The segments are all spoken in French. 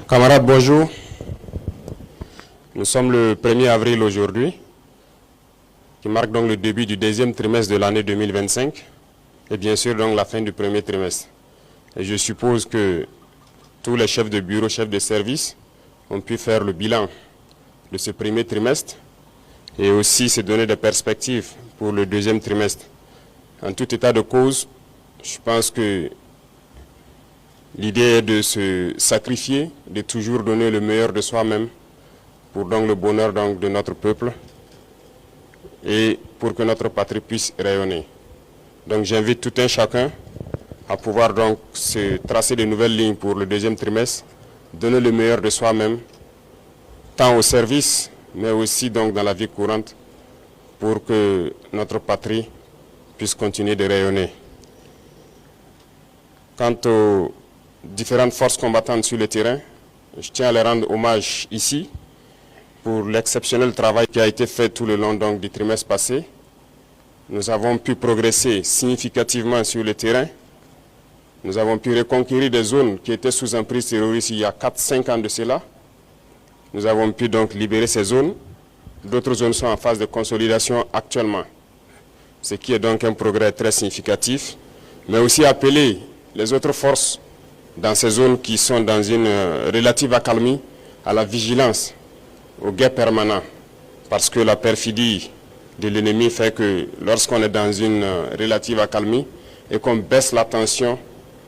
Camarades, bonjour. Nous sommes le 1er avril aujourd'hui, qui marque donc le début du deuxième trimestre de l'année 2025 et bien sûr donc la fin du premier trimestre. Et je suppose que tous les chefs de bureau, chefs de service ont pu faire le bilan de ce premier trimestre et aussi se donner des perspectives pour le deuxième trimestre. En tout état de cause, je pense que l'idée est de se sacrifier, de toujours donner le meilleur de soi-même pour donc le bonheur donc de notre peuple et pour que notre patrie puisse rayonner. Donc j'invite tout un chacun à pouvoir donc se tracer de nouvelles lignes pour le deuxième trimestre, donner le meilleur de soi-même, tant au service, mais aussi donc dans la vie courante, pour que notre patrie puisse continuer de rayonner. Quant aux différentes forces combattantes sur le terrain, je tiens à les rendre hommage ici pour l'exceptionnel travail qui a été fait tout le long donc, du trimestre passé. Nous avons pu progresser significativement sur le terrain. Nous avons pu reconquérir des zones qui étaient sous emprise terroriste il y a 4-5 ans de cela. Nous avons pu donc libérer ces zones. D'autres zones sont en phase de consolidation actuellement, ce qui est donc un progrès très significatif, mais aussi appeler les autres forces dans ces zones qui sont dans une relative accalmie à la vigilance, au guet permanent, parce que la perfidie de l'ennemi fait que lorsqu'on est dans une relative accalmie et qu'on baisse la tension,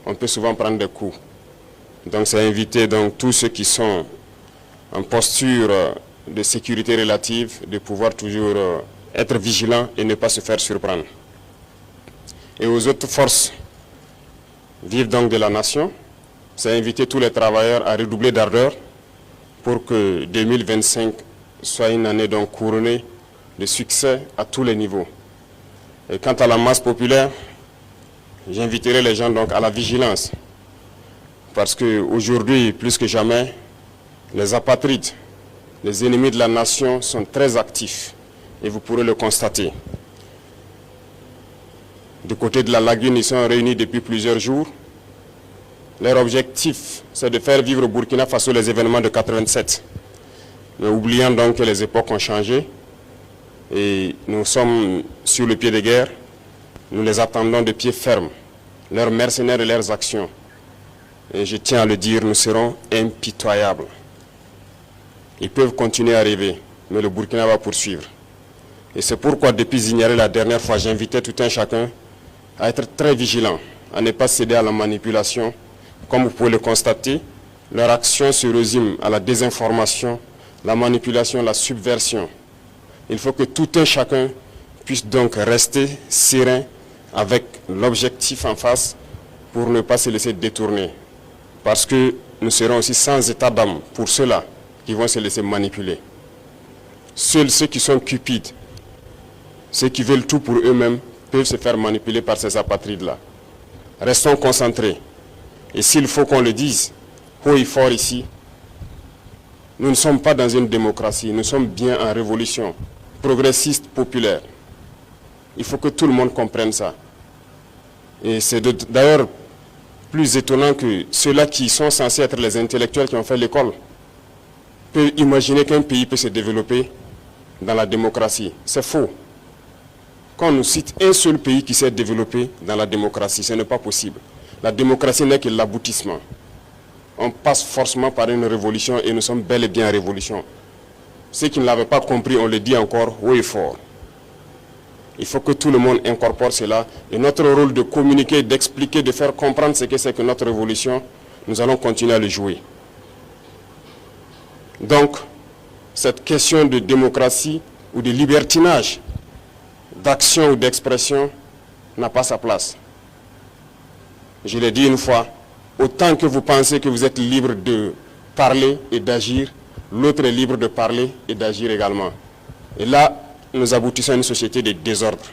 on peut souvent prendre des coups. Donc c'est inviter donc tous ceux qui sont en posture de sécurité relative de pouvoir toujours être vigilants et ne pas se faire surprendre. Et aux autres forces vives donc de la nation, c'est inviter tous les travailleurs à redoubler d'ardeur pour que 2025 soit une année donc couronnée de succès à tous les niveaux. Et quant à la masse populaire, j'inviterai les gens donc à la vigilance, parce qu'aujourd'hui, plus que jamais, les apatrides, les ennemis de la nation sont très actifs et vous pourrez le constater. Du côté de la lagune, ils sont réunis depuis plusieurs jours. Leur objectif, c'est de faire vivre au Burkina Faso les événements de 87. Mais oubliant donc que les époques ont changé et nous sommes sur le pied de guerre, nous les attendons de pied ferme, leurs mercenaires et leurs actions. Et je tiens à le dire, nous serons impitoyables. Ils peuvent continuer à rêver, mais le Burkina va poursuivre. Et c'est pourquoi, depuis Zignaré la dernière fois, j'invitais tout un chacun à être très vigilant, à ne pas céder à la manipulation. Comme vous pouvez le constater, leur action se résume à la désinformation, la manipulation, la subversion. Il faut que tout un chacun puisse donc rester serein avec l'objectif en face pour ne pas se laisser détourner. Parce que nous serons aussi sans état d'âme pour ceux-là qui vont se laisser manipuler. Seuls ceux qui sont cupides, ceux qui veulent tout pour eux-mêmes, peuvent se faire manipuler par ces apatrides-là. Restons concentrés. Et s'il faut qu'on le dise haut et fort ici, nous ne sommes pas dans une démocratie, nous sommes bien en révolution progressiste, populaire. Il faut que tout le monde comprenne ça. Et c'est d'ailleurs plus étonnant que ceux-là qui sont censés être les intellectuels qui ont fait l'école peuvent imaginer qu'un pays peut se développer dans la démocratie. C'est faux. Quand on nous cite un seul pays qui s'est développé dans la démocratie, ce n'est pas possible. La démocratie n'est que l'aboutissement. On passe forcément par une révolution et nous sommes bel et bien en révolution. Ceux qui ne l'avaient pas compris, on le dit encore haut et fort. Il faut que tout le monde incorpore cela. Et notre rôle de communiquer, d'expliquer, de faire comprendre ce que c'est que notre révolution, nous allons continuer à le jouer. Donc, cette question de démocratie ou de libertinage, d'action ou d'expression, n'a pas sa place. Je l'ai dit une fois, autant que vous pensez que vous êtes libre de parler et d'agir, l'autre est libre de parler et d'agir également. Et là, nous aboutissons à une société de désordre.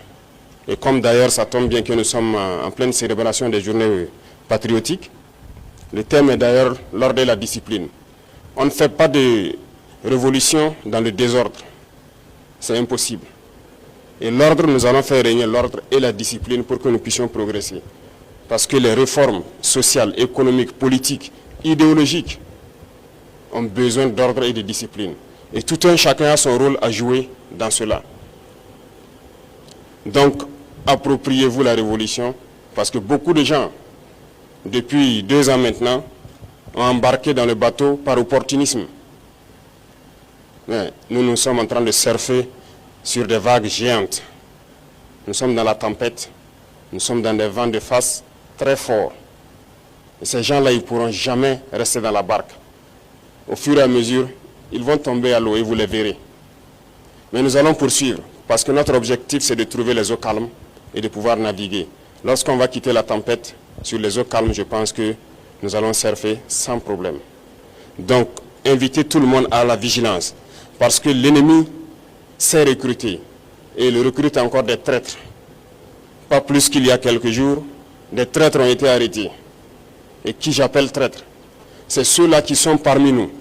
Et comme d'ailleurs ça tombe bien que nous sommes en pleine célébration des journées patriotiques, le thème est d'ailleurs l'ordre et la discipline. On ne fait pas de révolution dans le désordre. C'est impossible. Et l'ordre, nous allons faire régner l'ordre et la discipline pour que nous puissions progresser. Parce que les réformes sociales, économiques, politiques, idéologiques ont besoin d'ordre et de discipline. Et tout un chacun a son rôle à jouer dans cela. Donc, appropriez-vous la révolution, parce que beaucoup de gens, depuis 2 ans maintenant, ont embarqué dans le bateau par opportunisme. Mais nous sommes en train de surfer sur des vagues géantes. Nous sommes dans la tempête, nous sommes dans des vents de face très forts. Et ces gens-là, ils ne pourront jamais rester dans la barque. Au fur et à mesure, ils vont tomber à l'eau et vous les verrez. Mais nous allons poursuivre, parce que notre objectif, c'est de trouver les eaux calmes et de pouvoir naviguer. Lorsqu'on va quitter la tempête, sur les eaux calmes, je pense que nous allons surfer sans problème. Donc, invitez tout le monde à la vigilance, parce que l'ennemi sait recruter, et il recrute encore des traîtres. Pas plus qu'il y a quelques jours, des traîtres ont été arrêtés. Et qui j'appelle traîtres? C'est ceux-là qui sont parmi nous,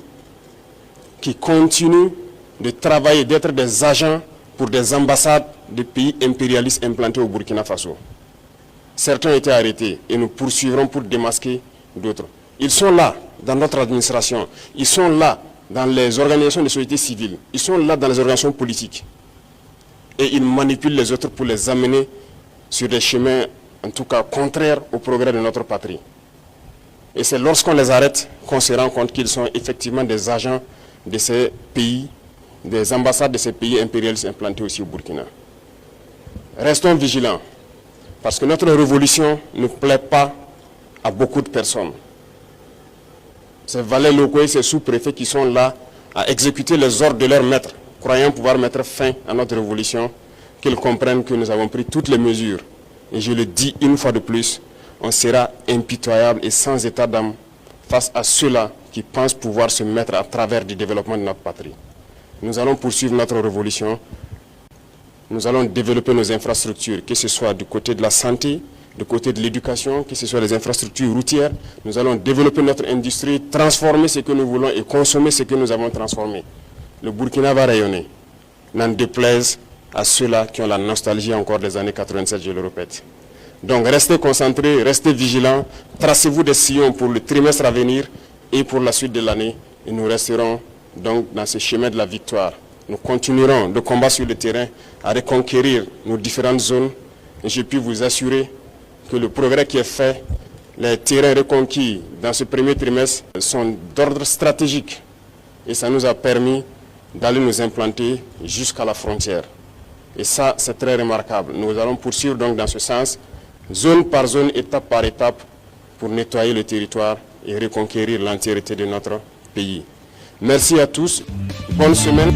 qui continuent de travailler, d'être des agents pour des ambassades de pays impérialistes implantés au Burkina Faso. Certains ont été arrêtés et nous poursuivrons pour démasquer d'autres. Ils sont là dans notre administration, ils sont là dans les organisations de société civile, ils sont là dans les organisations politiques. Et ils manipulent les autres pour les amener sur des chemins, en tout cas, contraires au progrès de notre patrie. Et c'est lorsqu'on les arrête qu'on se rend compte qu'ils sont effectivement des agents de ces pays, des ambassades de ces pays impérialistes implantés aussi au Burkina. Restons vigilants, parce que notre révolution ne plaît pas à beaucoup de personnes. Ces valets locaux et ces sous-préfets qui sont là à exécuter les ordres de leurs maîtres, croyant pouvoir mettre fin à notre révolution, qu'ils comprennent que nous avons pris toutes les mesures. Et je le dis une fois de plus, on sera impitoyable et sans état d'âme face à ceux-là qui pensent pouvoir se mettre à travers du développement de notre patrie. Nous allons poursuivre notre révolution. Nous allons développer nos infrastructures, que ce soit du côté de la santé, du côté de l'éducation, que ce soit les infrastructures routières. Nous allons développer notre industrie, transformer ce que nous voulons et consommer ce que nous avons transformé. Le Burkina va rayonner, n'en déplaise à ceux-là qui ont la nostalgie encore des années 87, je le répète. Donc restez concentrés, restez vigilants, tracez-vous des sillons pour le trimestre à venir et pour la suite de l'année. Et nous resterons donc dans ce chemin de la victoire. Nous continuerons de combattre sur le terrain à reconquérir nos différentes zones. Et je puis vous assurer que le progrès qui est fait, les terrains reconquis dans ce premier trimestre sont d'ordre stratégique. Et ça nous a permis d'aller nous implanter jusqu'à la frontière. Et ça, c'est très remarquable. Nous allons poursuivre donc dans ce sens, zone par zone, étape par étape, pour nettoyer le territoire et reconquérir l'entièreté de notre pays. Merci à tous. Bonne semaine.